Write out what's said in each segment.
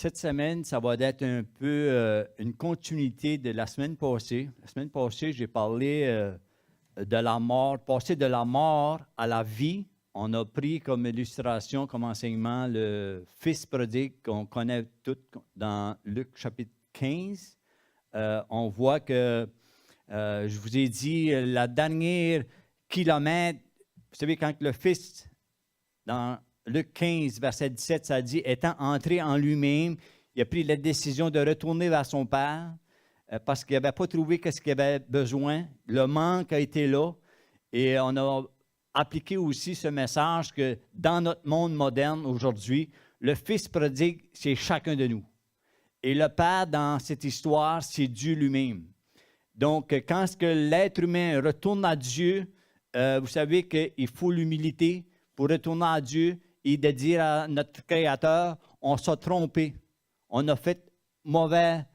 Cette semaine, ça va être un peu une continuité de la semaine passée. La semaine passée, j'ai parlé de la mort, passer de la mort à la vie. On a pris comme illustration, comme enseignement, le Fils prodigue qu'on connaît tous dans Luc chapitre 15. On voit que, je vous ai dit, la dernière kilomètre, vous savez, quand le Fils, dans Luc 15, verset 17, ça dit, étant entré en lui-même, il a pris la décision de retourner vers son Père parce qu'il n'avait pas trouvé ce qu'il avait besoin. Le manque a été là. Et on a appliqué aussi ce message que dans notre monde moderne aujourd'hui, le Fils prodigue, c'est chacun de nous. Et le Père, dans cette histoire, c'est Dieu lui-même. Donc, quand l'être humain retourne à Dieu, vous savez qu'il faut l'humilité pour retourner à Dieu et de dire à notre Créateur, on s'est trompé, on a fait mauvais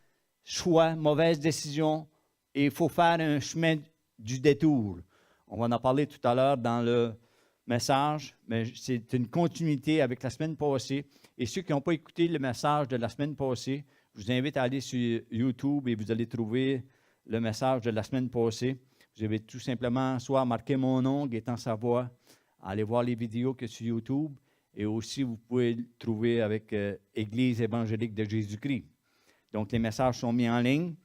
choix, mauvaise décision, et il faut faire un chemin du détour. On va en parler tout à l'heure dans le message, mais c'est une continuité avec la semaine passée. Et ceux qui n'ont pas écouté le message de la semaine passée, je vous invite à aller sur YouTube et vous allez trouver le message de la semaine passée. Vous avez tout simplement soit marqué mon nom, Gaétan Savoie, allez voir les vidéos que sur YouTube. Et aussi, vous pouvez le trouver avec Église évangélique de Jésus-Christ. Donc, les messages sont mis en ligne.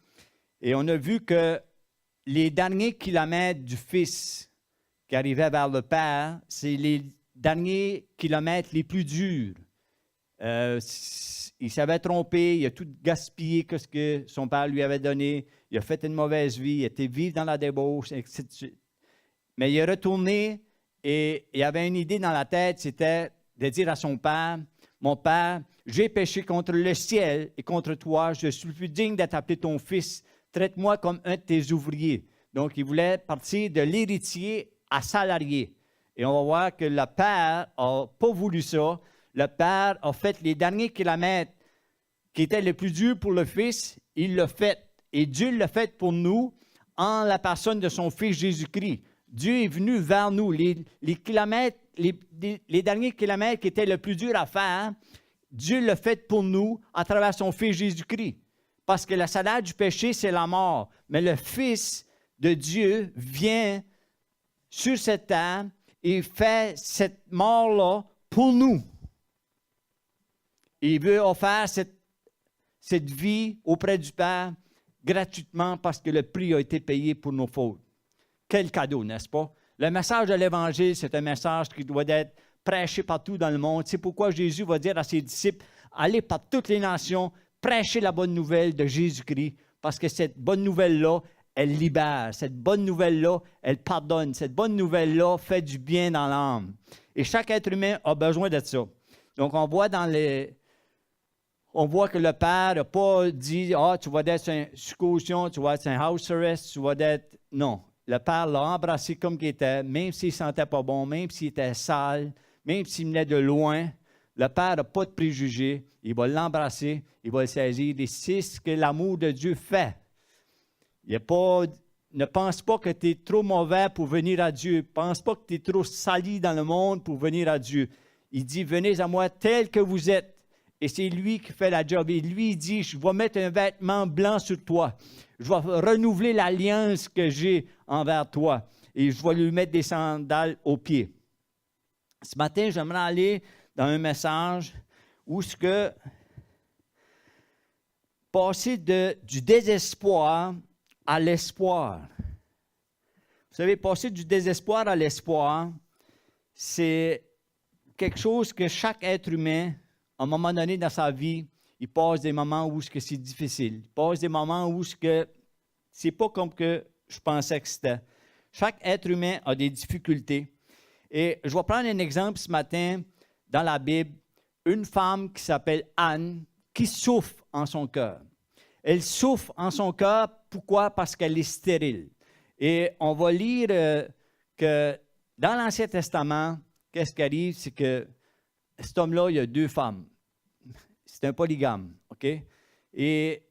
Et on a vu que les derniers kilomètres du Fils qui arrivait vers le Père, c'est les derniers kilomètres les plus durs. Il s'avait trompé, il a tout gaspillé ce que son Père lui avait donné. Il a fait une mauvaise vie, il était vivre dans la débauche, etc. Mais il est retourné et il avait une idée dans la tête, c'était de dire à son Père, « Mon Père, j'ai péché contre le ciel et contre toi. Je suis plus digne d'être appelé ton fils. Traite-moi comme un de tes ouvriers. » Donc, il voulait partir de l'héritier à salarié. Et on va voir que le Père n'a pas voulu ça. Le Père a fait les derniers kilomètres qui étaient les plus durs pour le Fils. Il l'a fait. Et Dieu l'a fait pour nous en la personne de son Fils Jésus-Christ. Dieu est venu vers nous. Les kilomètres, les derniers kilomètres qui étaient le plus dur à faire, Dieu l'a fait pour nous à travers son Fils Jésus-Christ. Parce que le salaire du péché, c'est la mort. Mais le Fils de Dieu vient sur cette terre et fait cette mort-là pour nous. Il veut offrir cette vie auprès du Père gratuitement parce que le prix a été payé pour nos fautes. Quel cadeau, n'est-ce pas? Le message de l'Évangile, c'est un message qui doit être prêché partout dans le monde. C'est pourquoi Jésus va dire à ses disciples, allez par toutes les nations, prêchez la bonne nouvelle de Jésus-Christ, parce que cette bonne nouvelle-là, elle libère. Cette bonne nouvelle-là, elle pardonne. Cette bonne nouvelle-là fait du bien dans l'âme. Et chaque être humain a besoin de ça. Donc, on voit que le Père n'a pas dit, tu vas être sous caution, tu vas être un house arrest, tu vas être... Non. Le Père l'a embrassé comme qu'il était, même s'il ne sentait pas bon, même s'il était sale, même s'il venait de loin. Le Père n'a pas de préjugés. Il va l'embrasser, il va le saisir. Et c'est ce que l'amour de Dieu fait. Ne pense pas que tu es trop mauvais pour venir à Dieu. Ne pense pas que tu es trop sali dans le monde pour venir à Dieu. Il dit, venez à moi tel que vous êtes. Et c'est lui qui fait la job. Et lui, il dit, je vais mettre un vêtement blanc sur toi. Je vais renouveler l'alliance que j'ai envers toi. Et je vais lui mettre des sandales aux pieds. Ce matin, j'aimerais aller dans un message où ce que passer du désespoir à l'espoir. Vous savez, passer du désespoir à l'espoir, c'est quelque chose que chaque être humain, à un moment donné dans sa vie, il passe des moments où c'est difficile. Il passe des moments où c'est pas comme que je pensais que c'était. Chaque être humain a des difficultés. Et je vais prendre un exemple ce matin dans la Bible. Une femme qui s'appelle Anne, qui souffre en son cœur. Elle souffre en son cœur, pourquoi? Parce qu'elle est stérile. Et on va lire que dans l'Ancien Testament, qu'est-ce qui arrive? C'est que cet homme-là, il y a 2 femmes. C'est un polygame, OK? Et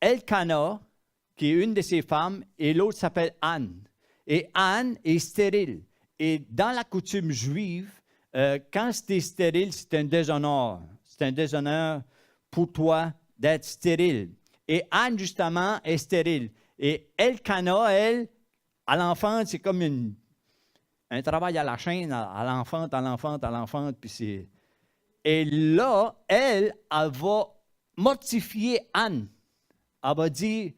Elkana, qui est une de ses femmes, et l'autre s'appelle Anne. Et Anne est stérile. Et dans la coutume juive, quand c'était stérile, c'est un déshonneur. c'est un déshonneur pour toi d'être stérile. Et Anne, justement, est stérile. Et Elkana, elle, à l'enfant, c'est comme un travail à la chaîne, à l'enfant, puis c'est... Et là, elle va mortifier Anne. Elle va dire,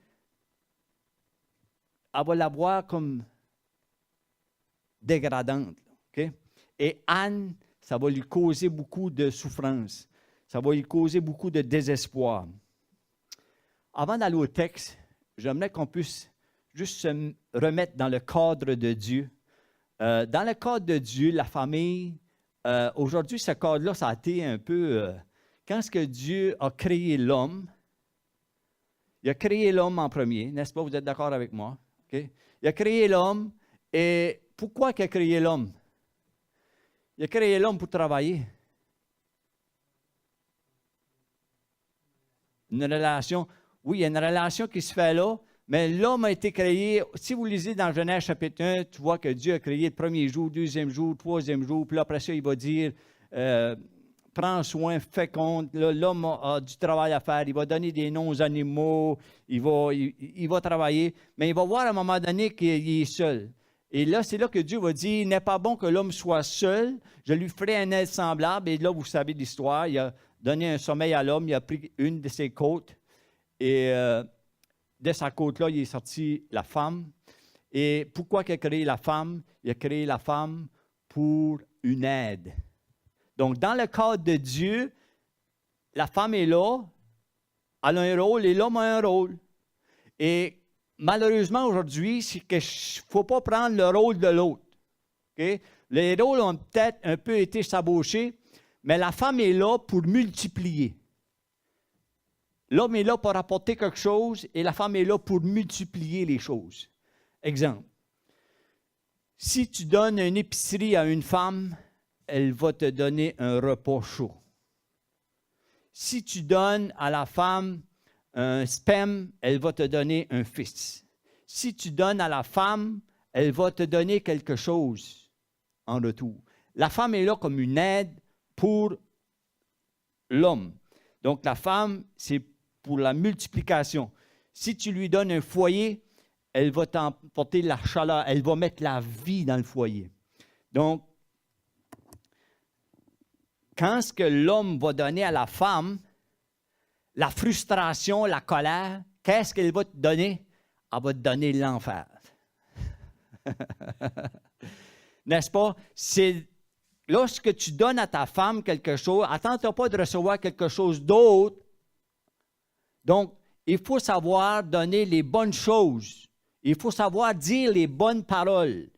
elle va la voir comme dégradante. Okay? Et Anne, ça va lui causer beaucoup de souffrance. Ça va lui causer beaucoup de désespoir. Avant d'aller au texte, j'aimerais qu'on puisse juste se remettre dans le cadre de Dieu. Dans le cadre de Dieu, la famille, aujourd'hui, ce cadre-là, ça a été un peu... quand est-ce que Dieu a créé l'homme, il a créé l'homme en premier, n'est-ce pas? Vous êtes d'accord avec moi? Okay? Il a créé l'homme, et pourquoi il a créé l'homme? Il a créé l'homme pour travailler. Une relation, oui, il y a une relation qui se fait là, mais l'homme a été créé, si vous lisez dans Genèse chapitre 1, tu vois que Dieu a créé le premier jour, deuxième jour, troisième jour, puis après ça, il va dire, prends soin, féconde, l'homme a du travail à faire, il va donner des noms aux animaux, il va travailler, mais il va voir à un moment donné qu'il est seul. Et là, c'est là que Dieu va dire, il n'est pas bon que l'homme soit seul, je lui ferai un aide semblable. Et là, vous savez l'histoire, il a donné un sommeil à l'homme, il a pris une de ses côtes, et de sa côte-là, il est sorti la femme. Et pourquoi il a créé la femme? Il a créé la femme pour une aide. Donc, dans le cadre de Dieu, la femme est là, elle a un rôle et l'homme a un rôle. Et malheureusement, aujourd'hui, c'est qu'il ne faut pas prendre le rôle de l'autre. Okay? Les rôles ont peut-être un peu été sabochés, mais la femme est là pour multiplier. L'homme est là pour apporter quelque chose et la femme est là pour multiplier les choses. Exemple, si tu donnes une épicerie à une femme, elle va te donner un repas chaud. Si tu donnes à la femme un sperme, elle va te donner un fils. Si tu donnes à la femme, elle va te donner quelque chose en retour. La femme est là comme une aide pour l'homme. Donc la femme, c'est pour la multiplication. Si tu lui donnes un foyer, elle va t'emporter la chaleur, elle va mettre la vie dans le foyer. Donc, quand ce que l'homme va donner à la femme, la frustration, la colère, qu'est-ce qu'elle va te donner? Elle va te donner l'enfer. N'est-ce pas? C'est lorsque tu donnes à ta femme quelque chose, attends-toi pas de recevoir quelque chose d'autre. Donc, il faut savoir donner les bonnes choses. Il faut savoir dire les bonnes paroles.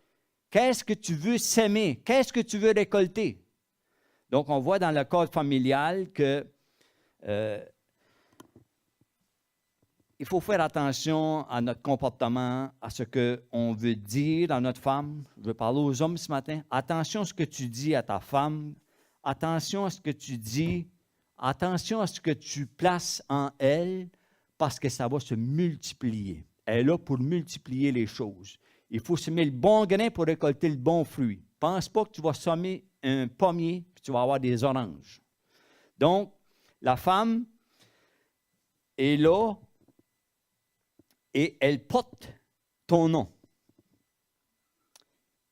Qu'est-ce que tu veux s'aimer? Qu'est-ce que tu veux récolter? Donc, on voit dans le cadre familial que il faut faire attention à notre comportement, à ce qu'on veut dire à notre femme. Je veux parler aux hommes ce matin. Attention à ce que tu dis à ta femme. Attention à ce que tu dis. Attention à ce que tu places en elle, parce que ça va se multiplier. Elle est là pour multiplier les choses. Il faut semer le bon grain pour récolter le bon fruit. Pense pas que tu vas semer un pommier et tu vas avoir des oranges. Donc, la femme est là et elle porte ton nom.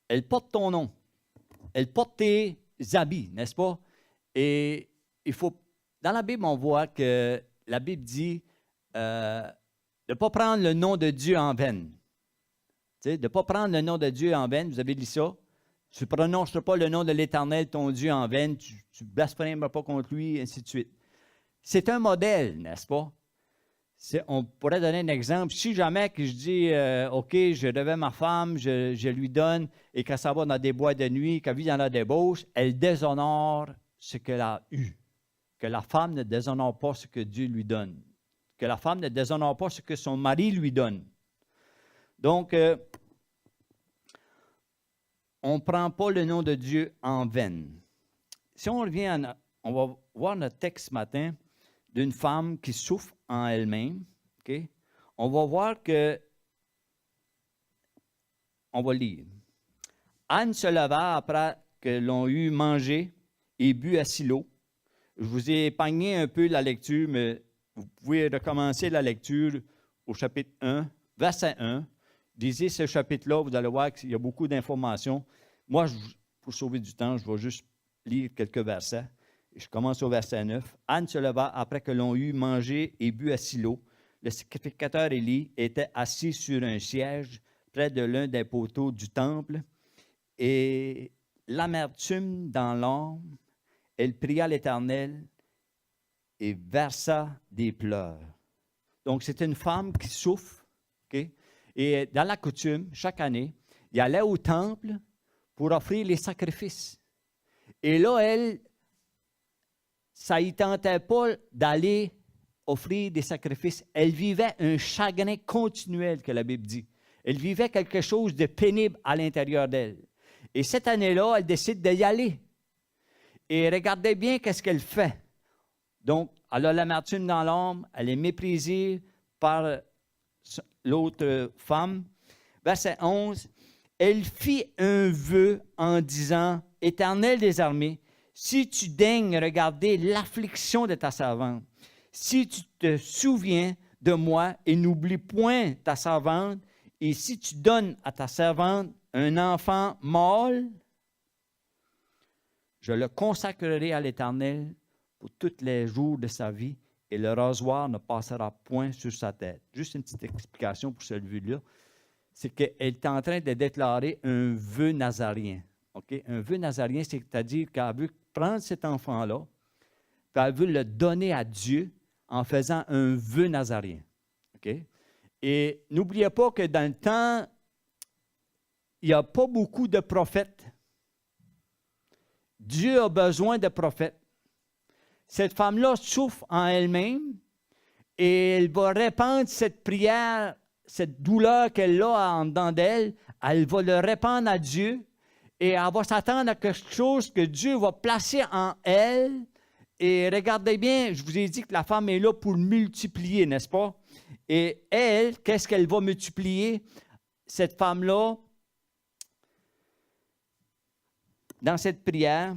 Elle porte ton nom. Elle porte tes habits, n'est-ce pas? Et il faut, dans la Bible, on voit que la Bible dit de ne pas prendre le nom de Dieu en vain. Tu sais, de ne pas prendre le nom de Dieu en vain, vous avez dit ça? Tu ne prononceras pas le nom de l'Éternel, ton Dieu, en vain, tu ne blasphémeras pas contre lui, et ainsi de suite. C'est un modèle, n'est-ce pas? On pourrait donner un exemple. Si jamais que je dis, OK, je devais ma femme, je lui donne, et qu'elle s'en va dans des bois de nuit, qu'elle vit dans la débauche, elle déshonore ce qu'elle a eu. Que la femme ne déshonore pas ce que Dieu lui donne. Que la femme ne déshonore pas ce que son mari lui donne. Donc, on ne prend pas le nom de Dieu en vain. Si on revient, on va voir notre texte ce matin d'une femme qui souffre en elle-même. Okay? On va voir que, on va lire. Anne se leva après que l'on eut mangé et bu à Silo. Je vous ai épargné un peu la lecture, mais vous pouvez recommencer la lecture au chapitre 1, verset 1. Lisez ce chapitre-là, vous allez voir qu'il y a beaucoup d'informations. Moi, pour sauver du temps, je vais juste lire quelques versets. Je commence au verset 9. Anne se leva après que l'on eut mangé et bu à Silo. Le sacrificateur Élie était assis sur un siège près de l'un des poteaux du temple. Et l'amertume dans l'âme, elle pria l'Éternel et versa des pleurs. Donc, c'est une femme qui souffre. Okay? Et dans la coutume, chaque année, il allait au temple pour offrir les sacrifices. Et là, elle, ça ne tentait pas d'aller offrir des sacrifices. Elle vivait un chagrin continuel, que la Bible dit. Elle vivait quelque chose de pénible à l'intérieur d'elle. Et cette année-là, elle décide d'y aller. Et regardez bien qu'est-ce qu'elle fait. Donc, elle a l'amertume dans l'âme, elle est méprisée par l'autre femme. Verset 11, elle fit un vœu en disant, « Éternel des armées, si tu daignes regarder l'affliction de ta servante, si tu te souviens de moi et n'oublie point ta servante, et si tu donnes à ta servante un enfant mâle, je le consacrerai à l'Éternel pour tous les jours de sa vie, et le rasoir ne passera point sur sa tête. » Juste une petite explication pour celui-là. C'est qu'elle est en train de déclarer un vœu nazarien. Okay? Un vœu nazarien, c'est-à-dire qu'elle veut prendre cet enfant-là, puis elle veut le donner à Dieu en faisant un vœu nazarien. Okay? Et n'oubliez pas que dans le temps, il n'y a pas beaucoup de prophètes. Dieu a besoin de prophètes. Cette femme-là souffre en elle-même et elle va répandre cette prière, cette douleur qu'elle a en dedans d'elle, elle va le répandre à Dieu et elle va s'attendre à quelque chose que Dieu va placer en elle. Et regardez bien, je vous ai dit que la femme est là pour multiplier, n'est-ce pas? Et elle, qu'est-ce qu'elle va multiplier? Cette femme-là, dans cette prière,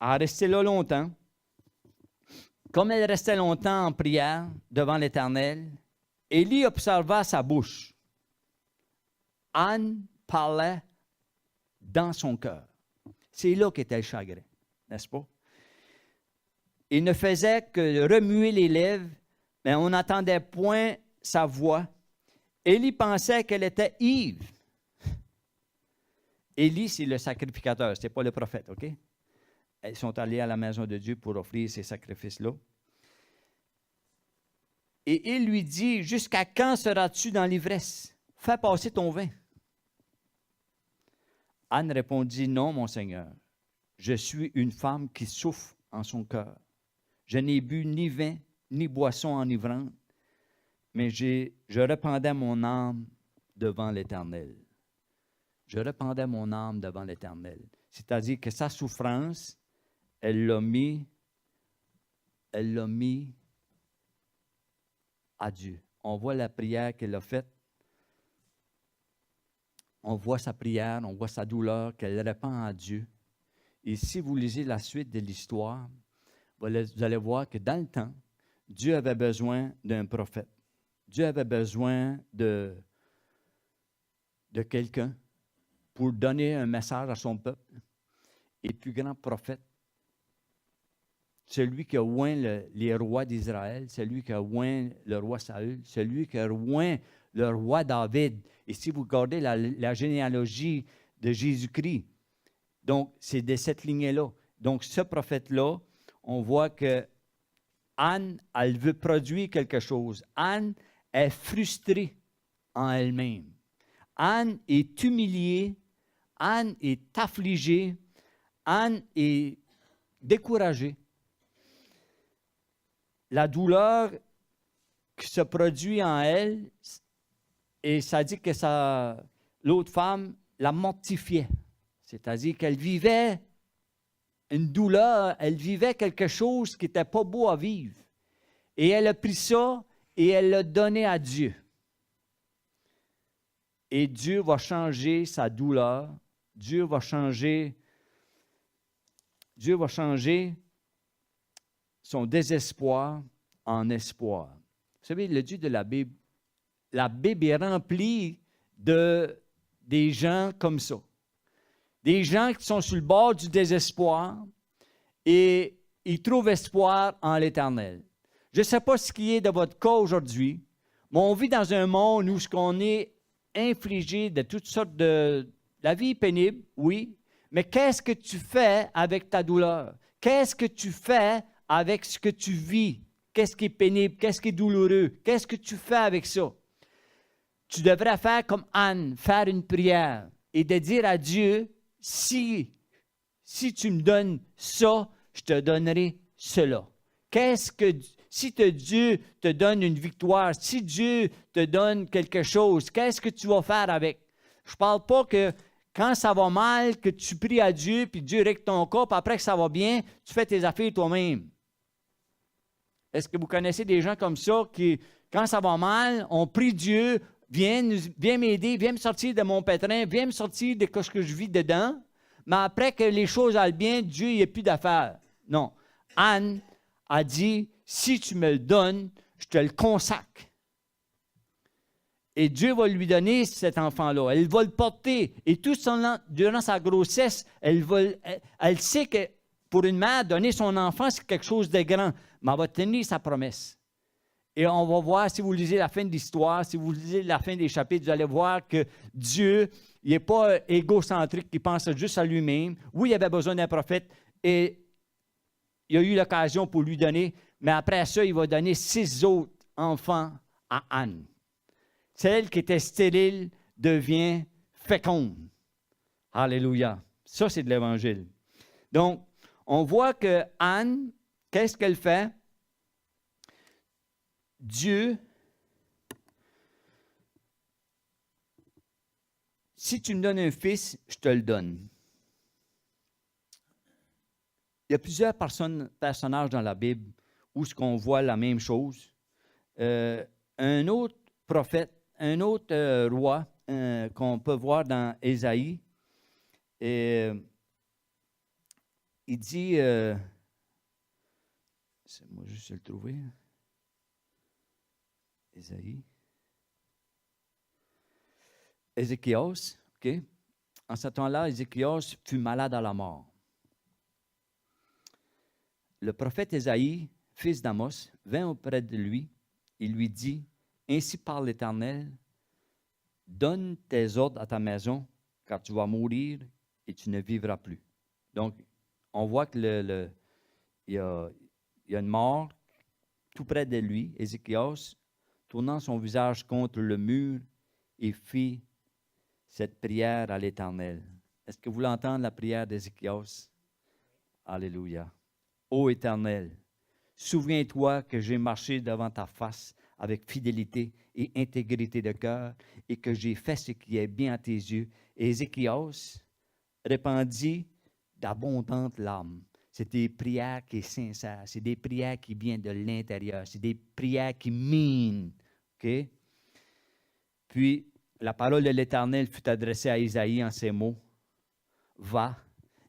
elle a resté là longtemps. Comme elle restait longtemps en prière devant l'Éternel, Élie observa sa bouche. Anne parlait dans son cœur. C'est là qu'était le chagrin, n'est-ce pas? Il ne faisait que remuer les lèvres, mais on n'entendait point sa voix. Élie pensait qu'elle était ivre. Élie, c'est le sacrificateur, ce n'est pas le prophète, OK? Ils sont allés à la maison de Dieu pour offrir ces sacrifices-là. Et il lui dit, « Jusqu'à quand seras-tu dans l'ivresse? Fais passer ton vin. » Anne répondit, « Non, mon Seigneur, je suis une femme qui souffre en son cœur. Je n'ai bu ni vin, ni boisson enivrante, mais je répandais mon âme devant l'Éternel. » Je répandais mon âme devant l'Éternel. C'est-à-dire que sa souffrance, elle l'a mis à Dieu. On voit la prière qu'elle a faite. On voit sa prière, on voit sa douleur qu'elle répand à Dieu. Et si vous lisez la suite de l'histoire, vous allez voir que dans le temps, Dieu avait besoin d'un prophète. Dieu avait besoin de quelqu'un pour donner un message à son peuple. Et le plus grand prophète, celui qui a oint les rois d'Israël, celui qui a oint le roi Saül, celui qui a oint le roi David. Et si vous regardez la généalogie de Jésus-Christ, donc c'est de cette lignée-là. Donc ce prophète-là, on voit que Anne, elle veut produire quelque chose. Anne est frustrée en elle-même. Anne est humiliée. Anne est affligée. Anne est découragée. La douleur qui se produit en elle, et ça dit que l'autre femme la mortifiait. C'est-à-dire qu'elle vivait une douleur, elle vivait quelque chose qui n'était pas beau à vivre. Et elle a pris ça et elle l'a donné à Dieu. Et Dieu va changer sa douleur. Dieu va changer son désespoir en espoir. Vous savez, le Dieu de la Bible est remplie des gens comme ça. Des gens qui sont sur le bord du désespoir et ils trouvent espoir en l'Éternel. Je ne sais pas ce qui est de votre cas aujourd'hui, mais on vit dans un monde où on est infligé de toutes sortes de... La vie est pénible, oui, mais qu'est-ce que tu fais avec ta douleur? Qu'est-ce que tu fais avec ce que tu vis? Qu'est-ce qui est pénible? Qu'est-ce qui est douloureux? Qu'est-ce que tu fais avec ça? Tu devrais faire comme Anne, faire une prière et de dire à Dieu, si tu me donnes ça, je te donnerai cela. Si Dieu te donne une victoire, si Dieu te donne quelque chose, qu'est-ce que tu vas faire avec? Je ne parle pas que quand ça va mal, que tu pries à Dieu, puis Dieu règle ton cas, puis après que ça va bien, tu fais tes affaires toi-même. Est-ce que vous connaissez des gens comme ça qui, quand ça va mal, on prie Dieu, viens m'aider, viens me sortir de mon pétrin, viens me sortir de ce que je vis dedans, mais après que les choses aillent bien, Dieu, il n'y a plus d'affaires. Non. Anne a dit, si tu me le donnes, je te le consacre. Et Dieu va lui donner cet enfant-là. Elle va le porter. Et tout durant sa grossesse, elle sait que pour une mère, donner son enfant, c'est quelque chose de grand. Mais elle va tenir sa promesse. Et on va voir, si vous lisez la fin de l'histoire, si vous lisez la fin des chapitres, vous allez voir que Dieu, il n'est pas égocentrique, il pense juste à lui-même. Oui, il avait besoin d'un prophète et il a eu l'occasion pour lui donner, mais après ça, il va donner 6 autres enfants à Anne. Celle qui était stérile devient féconde. Alléluia. Ça, c'est de l'Évangile. Donc, on voit que Anne, qu'est-ce qu'elle fait? Dieu, si tu me donnes un fils, je te le donne. Il y a plusieurs personnages dans la Bible où on voit la même chose. Un autre prophète, un autre roi qu'on peut voir dans Ésaïe, il dit, moi juste le trouver, Ésaïe, Ézéchias, OK? En ce temps-là, Ézéchias fut malade à la mort. Le prophète Ésaïe, fils d'Amos, vint auprès de lui et lui dit, « Ainsi parle l'Éternel, donne tes ordres à ta maison, car tu vas mourir et tu ne vivras plus. » Donc, on voit que il y a une mort tout près de lui, Ézéchias, tournant son visage contre le mur et fit cette prière à l'Éternel. Est-ce que vous voulez entendre la prière d'Ézéchias? Alléluia. Ô Éternel, souviens-toi que j'ai marché devant ta face avec fidélité et intégrité de cœur et que j'ai fait ce qui est bien à tes yeux. Et Ézéchias répandit d'abondantes larmes. C'est des prières qui sont sincères, c'est des prières qui viennent de l'intérieur, c'est des prières qui minent. OK? Puis, la parole de l'Éternel fut adressée à Isaïe en ces mots. « Va,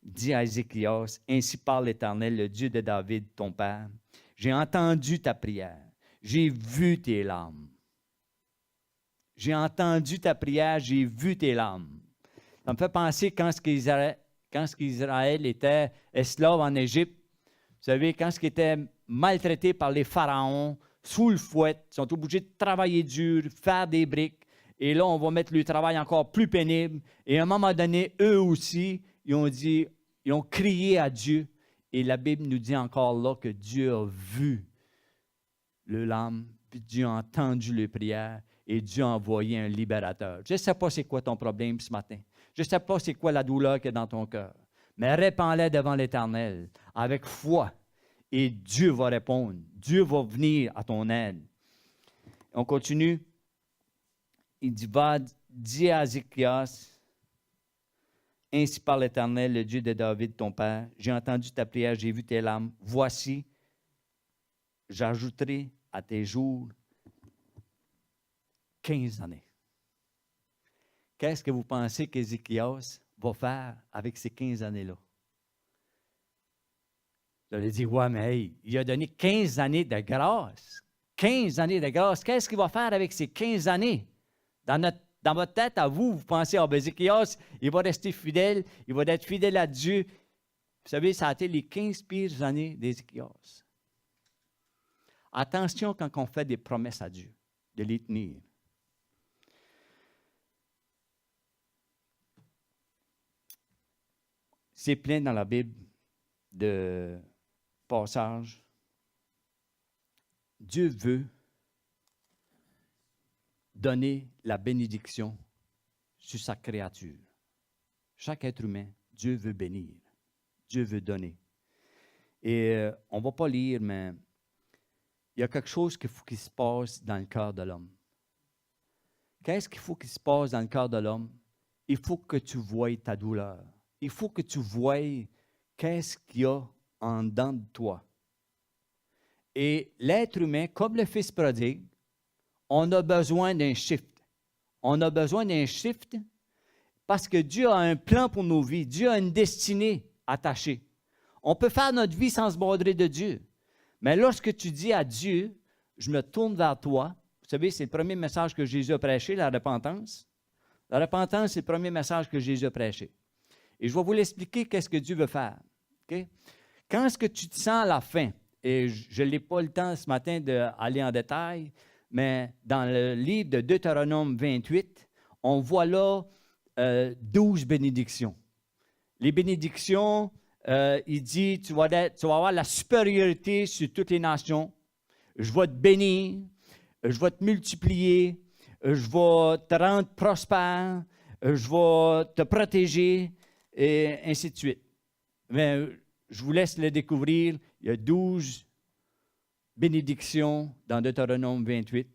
dis à Ézéchias, ainsi parle l'Éternel, le Dieu de David, ton père. J'ai entendu ta prière, j'ai vu tes larmes. J'ai entendu ta prière, j'ai vu tes larmes. » Ça me fait penser quand Israël était esclave en Égypte. Vous savez, quand ils étaient maltraités par les pharaons, sous le fouet, ils sont obligés de travailler dur, faire des briques. Et là, on va mettre le travail encore plus pénible. Et à un moment donné, eux aussi, ils ont crié à Dieu. Et la Bible nous dit encore là que Dieu a vu le larme, puis Dieu a entendu les prières et Dieu a envoyé un libérateur. Je ne sais pas c'est quoi ton problème ce matin. Je ne sais pas c'est quoi la douleur qui est dans ton cœur. Mais répands-les devant l'Éternel avec foi et Dieu va répondre. Dieu va venir à ton aide. On continue. Il dit, va, dis à Ézéchias, ainsi parle l'Éternel, le Dieu de David, ton père. J'ai entendu ta prière, j'ai vu tes larmes. Voici, j'ajouterai à tes jours 15 années. Qu'est-ce que vous pensez qu'Ézéchias va faire avec ces 15 années-là? Vous allez dire, ouais, mais hey, il a donné 15 années de grâce. 15 années de grâce. Qu'est-ce qu'il va faire avec ces 15 années? Dans votre tête, à vous, vous pensez, ah, ben, Ézéchias, il va rester fidèle, il va être fidèle à Dieu. Vous savez, ça a été les 15 pires années d'Ézéchias. Attention quand on fait des promesses à Dieu, de les tenir. C'est plein dans la Bible de passages. Dieu veut donner la bénédiction sur sa créature. Chaque être humain, Dieu veut bénir. Dieu veut donner. Et on ne va pas lire, mais il y a quelque chose qu'il faut qu'il se passe dans le cœur de l'homme. Qu'est-ce qu'il faut qu'il se passe dans le cœur de l'homme? Il faut que tu voies ta douleur. Il faut que tu voies qu'est-ce qu'il y a en dedans de toi. Et l'être humain, comme le Fils prodigue, on a besoin d'un shift. On a besoin d'un shift parce que Dieu a un plan pour nos vies. Dieu a une destinée attachée. On peut faire notre vie sans se border de Dieu. Mais lorsque tu dis à Dieu, je me tourne vers toi, vous savez, c'est le premier message que Jésus a prêché, la repentance. La repentance, c'est le premier message que Jésus a prêché. Et je vais vous l'expliquer qu'est-ce que Dieu veut faire. Okay? Quand est-ce que tu te sens à la fin, et je n'ai pas le temps ce matin d'aller en détail, mais dans le livre de Deutéronome 28, on voit là 12 bénédictions. Les bénédictions, il dit, tu vas avoir la supériorité sur toutes les nations. Je vais te bénir, je vais te multiplier, je vais te rendre prospère, je vais te protéger, et ainsi de suite. Mais je vous laisse le découvrir. Il y a 12 bénédictions dans Deutéronome 28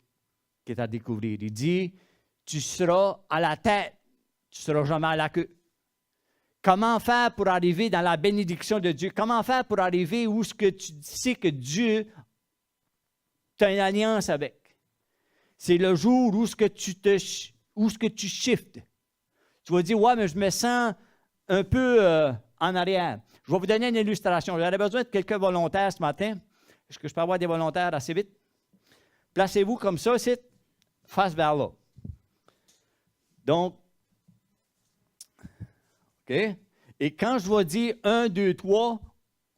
qui est à découvrir. Il dit, tu seras à la tête, tu ne seras jamais à la queue. Comment faire pour arriver dans la bénédiction de Dieu? Comment faire pour arriver où ce que tu sais que Dieu t'a une alliance avec? C'est le jour où ce que tu shiftes. Tu vas dire, ouais, mais je me sens un peu en arrière. Je vais vous donner une illustration. J'aurais besoin de quelques volontaires ce matin. Est-ce que je peux avoir des volontaires assez vite? Placez-vous comme ça, c'est face vers là. Donc, OK? Et quand je vais dire 1, 2, 3,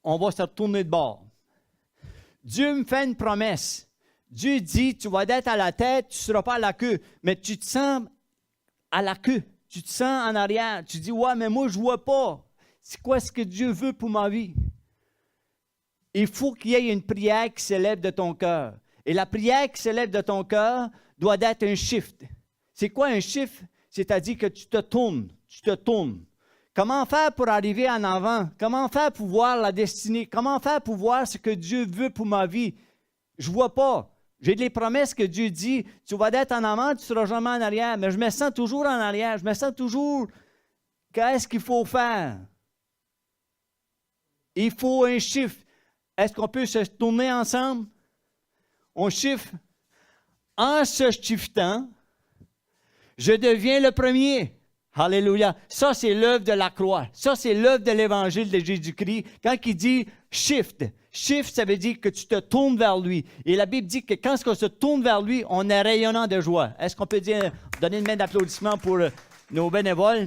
on va se retourner de bord. Dieu me fait une promesse. Dieu dit, tu vas être à la tête, tu ne seras pas à la queue, mais tu te sens à la queue. Tu te sens en arrière. Tu dis, ouais, mais moi, je ne vois pas. C'est quoi ce que Dieu veut pour ma vie? Il faut qu'il y ait une prière qui s'élève de ton cœur. Et la prière qui s'élève de ton cœur doit être un shift. C'est quoi un shift? C'est-à-dire que tu te tournes, tu te tournes. Comment faire pour arriver en avant? Comment faire pour voir la destinée? Comment faire pour voir ce que Dieu veut pour ma vie? Je ne vois pas. J'ai des promesses que Dieu dit, tu vas être en avant, tu ne seras jamais en arrière. Mais je me sens toujours en arrière. Je me sens toujours, qu'est-ce qu'il faut faire? Il faut un chiffre. Est-ce qu'on peut se tourner ensemble? On chiffre. En se shiftant, je deviens le premier. Alléluia. Ça, c'est l'œuvre de la croix. Ça, c'est l'œuvre de l'Évangile de Jésus-Christ. Quand il dit shift, shift, ça veut dire que tu te tournes vers lui. Et la Bible dit que quand on se tourne vers lui, on est rayonnant de joie. Est-ce qu'on peut donner une main d'applaudissement pour nos bénévoles?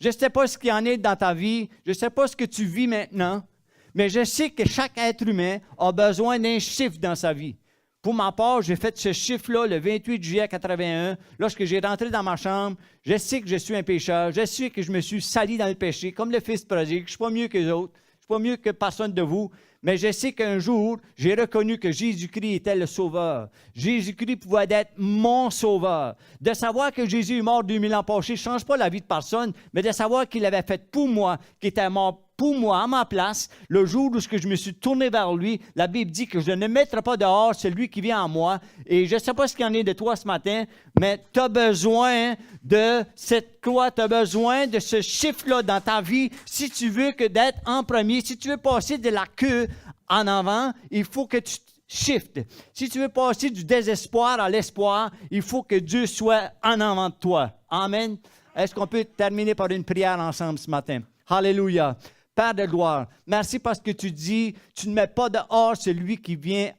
Je ne sais pas ce qu'il y en est dans ta vie. Je ne sais pas ce que tu vis maintenant. Mais je sais que chaque être humain a besoin d'un shift dans sa vie. Pour ma part, j'ai fait ce chiffre-là le 28 juillet 81. Lorsque j'ai rentré dans ma chambre, je sais que je suis un pécheur. Je sais que je me suis sali dans le péché, comme le Fils prodigue. Je ne suis pas mieux que les autres. Je ne suis pas mieux que personne de vous. Mais je sais qu'un jour, j'ai reconnu que Jésus-Christ était le Sauveur. Jésus-Christ pouvait être mon Sauveur. De savoir que Jésus est mort 2000 ans passés ne change pas la vie de personne, mais de savoir qu'il l'avait fait pour moi, qu'il était mort pour moi, à ma place, le jour où je me suis tourné vers lui, la Bible dit que je ne mettrai pas dehors celui qui vient en moi. Et je ne sais pas ce qu'il y en est de toi ce matin, mais tu as besoin de cette croix, tu as besoin de ce chiffre-là dans ta vie. Si tu veux que d'être en premier, si tu veux passer de la queue en avant, il faut que tu shiftes. Si tu veux passer du désespoir à l'espoir, il faut que Dieu soit en avant de toi. Amen. Est-ce qu'on peut terminer par une prière ensemble ce matin? Alléluia. Père de gloire, merci parce que tu dis, tu ne mets pas dehors celui qui vient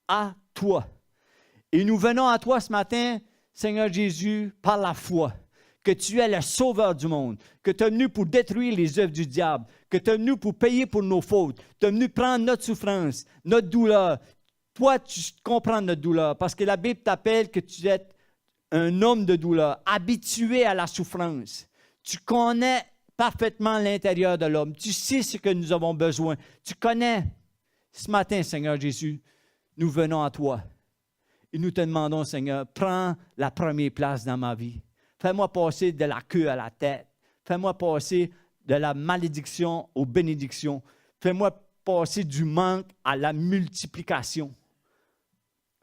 à toi. Et nous venons à toi ce matin, Seigneur Jésus, par la foi, que tu es le sauveur du monde, que tu es venu pour détruire les œuvres du diable, que tu es venu pour payer pour nos fautes, tu es venu prendre notre souffrance, notre douleur. Toi, tu comprends notre douleur parce que la Bible t'appelle que tu es un homme de douleur, habitué à la souffrance. Tu connais parfaitement l'intérieur de l'homme. Tu sais ce que nous avons besoin. Tu connais. Ce matin, Seigneur Jésus, nous venons à toi. Et nous te demandons, Seigneur, prends la première place dans ma vie. Fais-moi passer de la queue à la tête. Fais-moi passer de la malédiction aux bénédictions. Fais-moi passer du manque à la multiplication.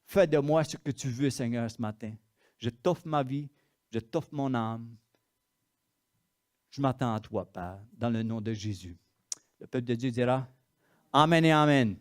Fais de moi ce que tu veux, Seigneur, ce matin. Je t'offre ma vie, je t'offre mon âme. Je m'attends à toi, Père, dans le nom de Jésus. Le peuple de Dieu dira Amen et Amen.